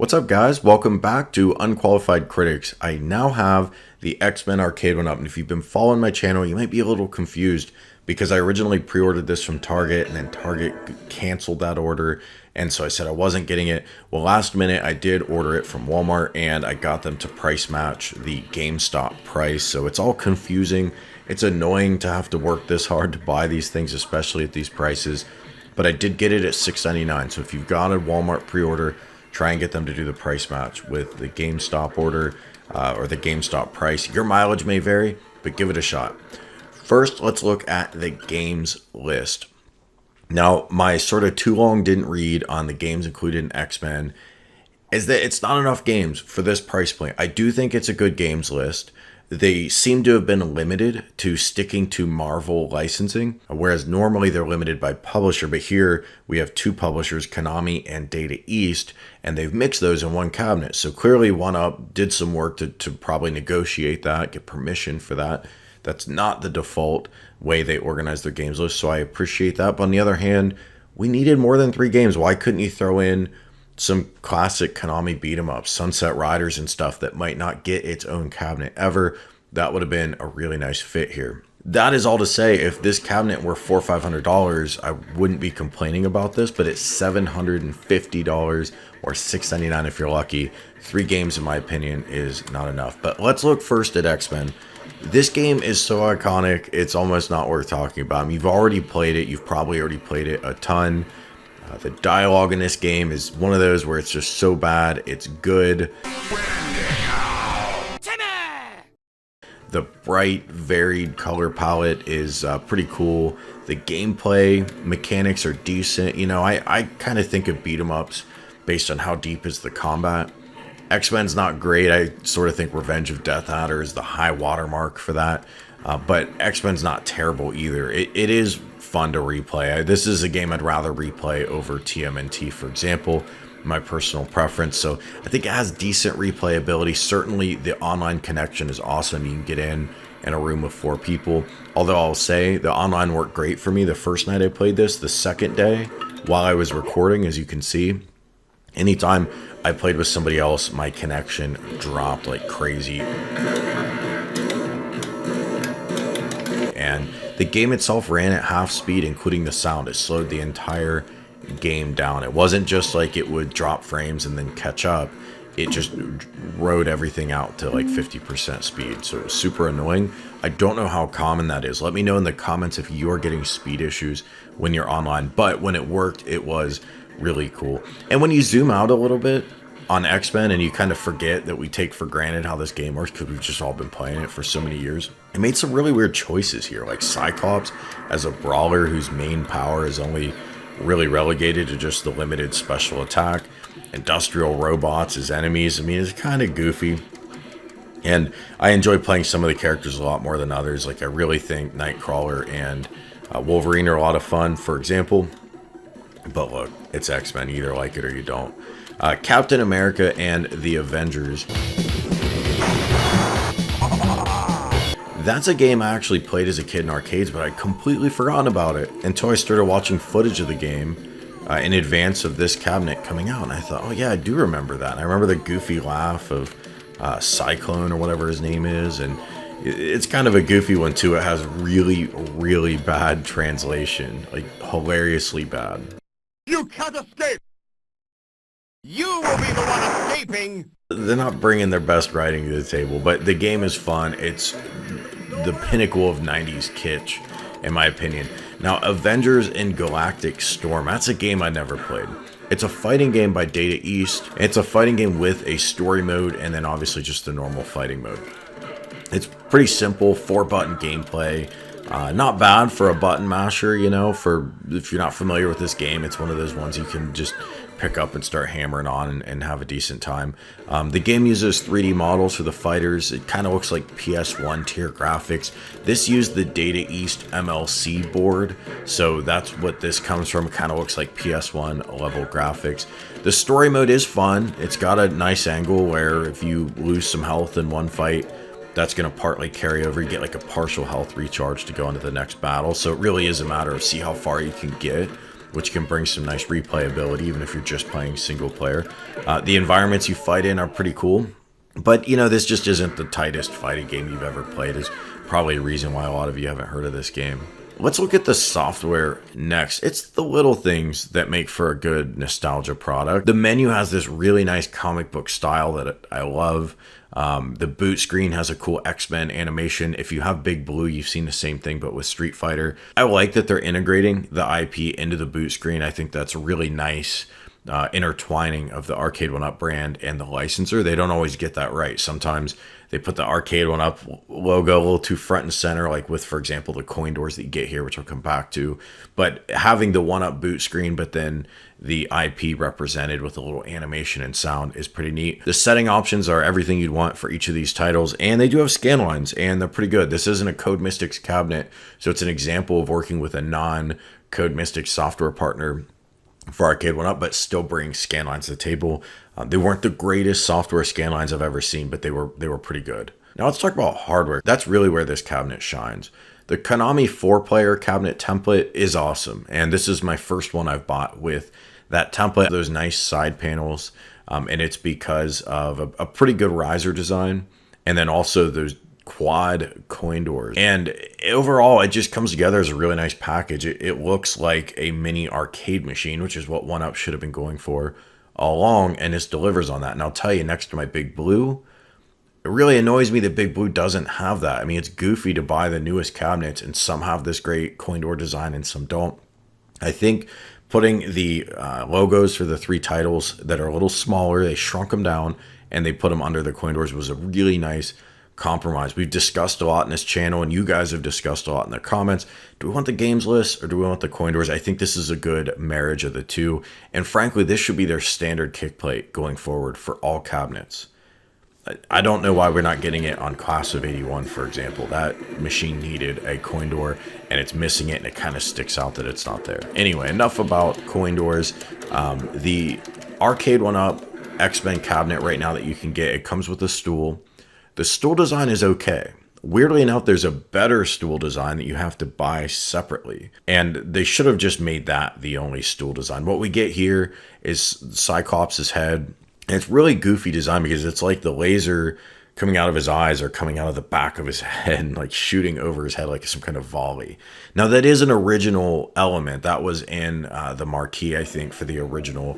What's up, guys? Welcome back to Unqualified Critics. I now have the X-Men Arcade1up, and if you've been following my channel, you might be a little confused because I originally pre-ordered this from Target, and then Target canceled that order, and so I said I wasn't getting it. Well, last minute, I did order it from Walmart, and I got them to price match the GameStop price, so it's all confusing. It's annoying to have to work this hard to buy these things, especially at these prices, but I did get it at $6.99, so if you've got a Walmart pre-order, try and get them to do the price match with the GameStop order or the GameStop price. Your mileage may vary, but give it a shot. First, let's look at the games list. Now, my sort of too long didn't read on the games included in X-Men is that it's not enough games for this price point. I do think it's a good games list. They seem to have been limited to sticking to Marvel licensing, whereas normally they're limited by publisher. But here we have two publishers, Konami and Data East, and they've mixed those in one cabinet. So clearly 1UP did some work to probably negotiate that, get permission for that. That's not the default way they organize their games list, so I appreciate that. But on the other hand, we needed more than 3 games. Why couldn't you throw in some classic Konami beat 'em ups, Sunset Riders and stuff that might not get its own cabinet ever? That would have been a really nice fit here. That is all to say, if this cabinet were $400 or $500, I wouldn't be complaining about this, but it's $750 or $6.99 if you're lucky. 3 games, in my opinion, is not enough. But let's look first at X-Men. This game is so iconic, it's almost not worth talking about. I mean, you've already played it. You've probably already played it a ton. The dialogue in this game is one of those where it's just so bad, it's good. The bright, varied color palette is pretty cool. The gameplay mechanics are decent. You know, I kind of think of beat 'em ups based on how deep is the combat. X-Men's not great. I sort of think Revenge of Death Adder is the high watermark for that. But X-Men's not terrible either. It is fun to replay. This is a game I'd rather replay over TMNT, for example, my personal preference. So I think it has decent replayability. Certainly the online connection is awesome. You can get in a room with 4 people. Although I'll say the online worked great for me the first night I played this. The second day, while I was recording, as you can see, anytime I played with somebody else, my connection dropped like crazy. And the game itself ran at half speed, including the sound. It slowed the entire game down. It wasn't just like it would drop frames and then catch up. It just rode everything out to like 50% speed. So it was super annoying. I don't know how common that is. Let me know in the comments if you're getting speed issues when you're online. But when it worked, it was really cool. And when you zoom out a little bit on X-Men and you kind of forget that we take for granted how this game works because we've just all been playing it for so many years, it made some really weird choices here, like Cyclops as a brawler whose main power is only really relegated to just the limited special attack, industrial robots as enemies. I mean, it's kind of goofy, and I enjoy playing some of the characters a lot more than others. Like, I really think Nightcrawler and Wolverine are a lot of fun, for example. But look, it's X-Men. You either like it or you don't. Captain America and the Avengers. That's a game I actually played as a kid in arcades, but I'd completely forgotten about it until I started watching footage of the game in advance of this cabinet coming out. And I thought, oh yeah, I do remember that. And I remember the goofy laugh of Cyclone or whatever his name is. And it's kind of a goofy one too. It has really, really bad translation, like hilariously bad. You can't escape! You will be the one escaping! They're not bringing their best writing to the table, but the game is fun. It's the pinnacle of 90s kitsch, in my opinion. Now, Avengers in Galactic Storm, that's a game I never played. It's a fighting game by Data East. It's a fighting game with a story mode, and then obviously just the normal fighting mode. It's pretty simple, 4-button gameplay. Not bad for a button masher, you know, if you're not familiar with this game, it's one of those ones you can just pick up and start hammering on and have a decent time. The game uses 3D models for the fighters. It kind of looks like PS1 tier graphics. This used the Data East MLC board, so that's what this comes from. It kind of looks like PS1 level graphics. The story mode is fun. It's got a nice angle where if you lose some health in one fight, that's going to partly carry over. You get like a partial health recharge to go into the next battle. So it really is a matter of see how far you can get which can bring some nice replayability even if you're just playing single player. The environments you fight in are pretty cool. But, you know, this just isn't the tightest fighting game you've ever played. Is probably a reason why a lot of you haven't heard of this game. Let's look at the software next. It's the little things that make for a good nostalgia product. The menu has this really nice comic book style that I love. The boot screen has a cool X-Men animation. If you have Big Blue, you've seen the same thing, but with Street Fighter. I like that they're integrating the IP into the boot screen. I think that's really nice. Intertwining of the Arcade1up brand and the licensor. They don't always get that right. Sometimes they put the Arcade1up logo a little too front and center, like with, for example, the coin doors that you get here, which I'll come back to. But having the 1UP boot screen, but then the IP represented with a little animation and sound is pretty neat. The setting options are everything you'd want for each of these titles, and they do have scan lines, and they're pretty good. This isn't a Code Mystics cabinet, so it's an example of working with a non-Code Mystics software partner for Arcade1up, but still bring scan lines to the table. They weren't the greatest software scan lines I've ever seen, but they were pretty good. Now let's talk about hardware. That's really where this cabinet shines. The Konami 4-player cabinet template is awesome, and this is my first one I've bought with that template. Those nice side panels, and it's because of a pretty good riser design, and then also those quad coin doors. And overall, it just comes together as a really nice package. It looks like a mini arcade machine, which is what 1UP should have been going for all along, and this delivers on that. And I'll tell you, next to my Big Blue, it really annoys me that Big Blue doesn't have that. I mean, it's goofy to buy the newest cabinets, and some have this great coin door design and some don't. I think putting the logos for the 3 titles that are a little smaller, they shrunk them down, and they put them under the coin doors was a really nice compromise. We've discussed a lot in this channel, and you guys have discussed a lot in the comments. Do we want the games list or do we want the coin doors? I think this is a good marriage of the two, and frankly, this should be their standard kick plate going forward for all cabinets. I don't know why we're not getting it on Class of 81, for example. That machine needed a coin door, and it's missing it, and it kind of sticks out that it's not there. Anyway, enough about coin doors. The Arcade1up X-Men cabinet right now that you can get, it comes with a stool. The stool design is okay. Weirdly enough, there's a better stool design that you have to buy separately. And they should have just made that the only stool design. What we get here is Cyclops' head. And it's really goofy design because it's like the laser coming out of his eyes or coming out of the back of his head and like shooting over his head like some kind of volley. Now, that is an original element. That was in the marquee, I think, for the original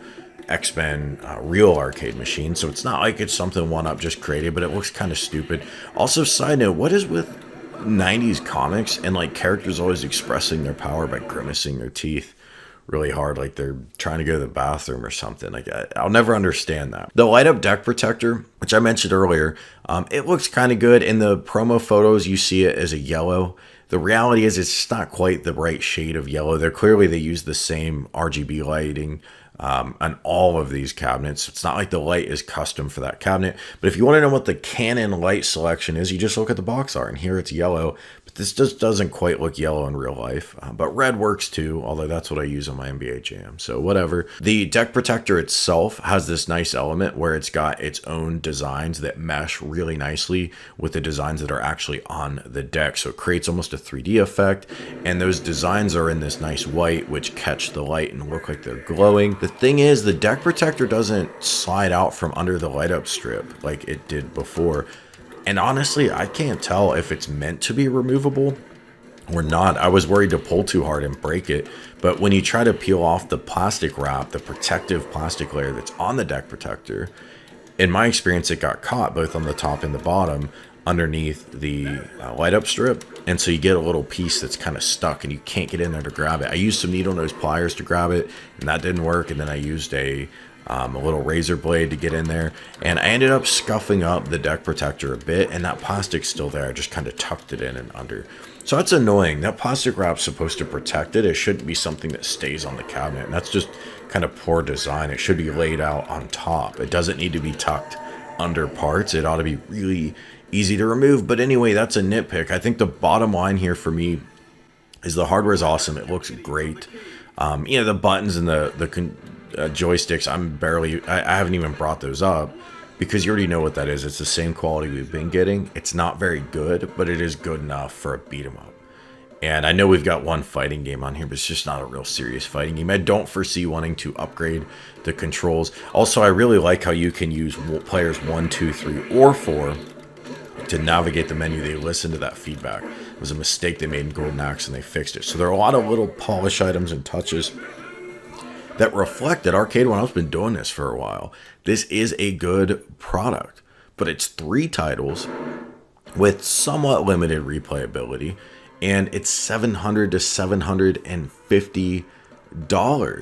X-Men real arcade machine, so it's not like it's something 1UP just created, but it looks kind of stupid. Also, side note, what is with 90s comics and like characters always expressing their power by grimacing their teeth really hard, like they're trying to go to the bathroom or something? Like I'll never understand that. The light up deck protector, which I mentioned earlier, it looks kind of good. In the promo photos, you see it as a yellow. The reality is it's not quite the right shade of yellow. They use the same RGB lighting on all of these cabinets. It's not like the light is custom for that cabinet, but if you want to know what the Canon light selection is, you just look at the box art, and here it's yellow, but this just doesn't quite look yellow in real life. But red works too, although that's what I use on my NBA Jam, so whatever. The deck protector itself has this nice element where it's got its own designs that mesh really nicely with the designs that are actually on the deck, so it creates almost a 3D effect, and those designs are in this nice white, which catch the light and look like they're glowing. The thing is, the deck protector doesn't slide out from under the light up strip like it did before. And honestly, I can't tell if it's meant to be removable or not. I was worried to pull too hard and break it. But when you try to peel off the plastic wrap, the protective plastic layer that's on the deck protector, in my experience, it got caught both on the top and the bottom underneath the light up strip, and so you get a little piece that's kind of stuck and you can't get in there to grab it. I used some needle nose pliers to grab it, and that didn't work, and then I used a little razor blade to get in there, and I ended up scuffing up the deck protector a bit, and that plastic's still there. I just kind of tucked it in and under. So that's annoying. That plastic wrap's supposed to protect it. It shouldn't be something that stays on the cabinet, and that's just kind of poor design. It should be laid out on top. It doesn't need to be tucked under parts. It ought to be really easy to remove. But anyway, that's a nitpick. I think the bottom line here for me is the hardware is awesome. It looks great. The buttons and the joysticks, I haven't even brought those up because you already know what that is. It's the same quality we've been getting. It's not very good, but it is good enough for a beat 'em up. And I know we've got one fighting game on here, but it's just not a real serious fighting game. I don't foresee wanting to upgrade the controls. Also, I really like how you can use players 1, 2, 3, or 4 to navigate the menu. They listen to that feedback. It was a mistake they made in Golden Axe and they fixed it. So there are a lot of little polish items and touches that reflect that Arcade1up's been doing this for a while. This is a good product, but it's 3 titles with somewhat limited replayability, and it's $700 to $750.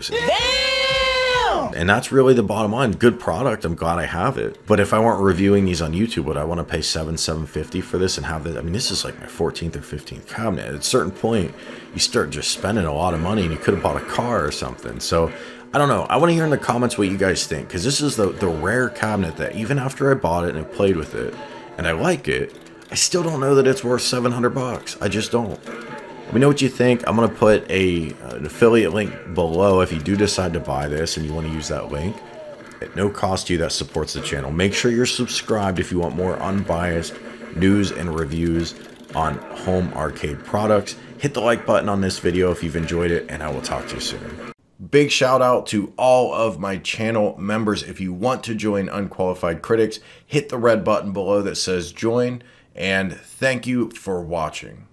Damn! And that's really the bottom line. Good product. I'm glad I have it. But if I weren't reviewing these on YouTube, would I want to pay $750 for this and have this? I mean, this is like my 14th or 15th cabinet. At a certain point, you start just spending a lot of money, and you could have bought a car or something. So I don't know. I want to hear in the comments what you guys think, because this is the rare cabinet that even after I bought it and I played with it and I like it, I still don't know that it's worth $700. I just don't. Let me know what you think. I'm going to put an affiliate link below if you do decide to buy this and you want to use that link. At no cost to you, that supports the channel. Make sure you're subscribed if you want more unbiased news and reviews on home arcade products. Hit the like button on this video if you've enjoyed it, and I will talk to you soon. Big shout out to all of my channel members. If you want to join Unqualified Critics, hit the red button below that says join. And thank you for watching.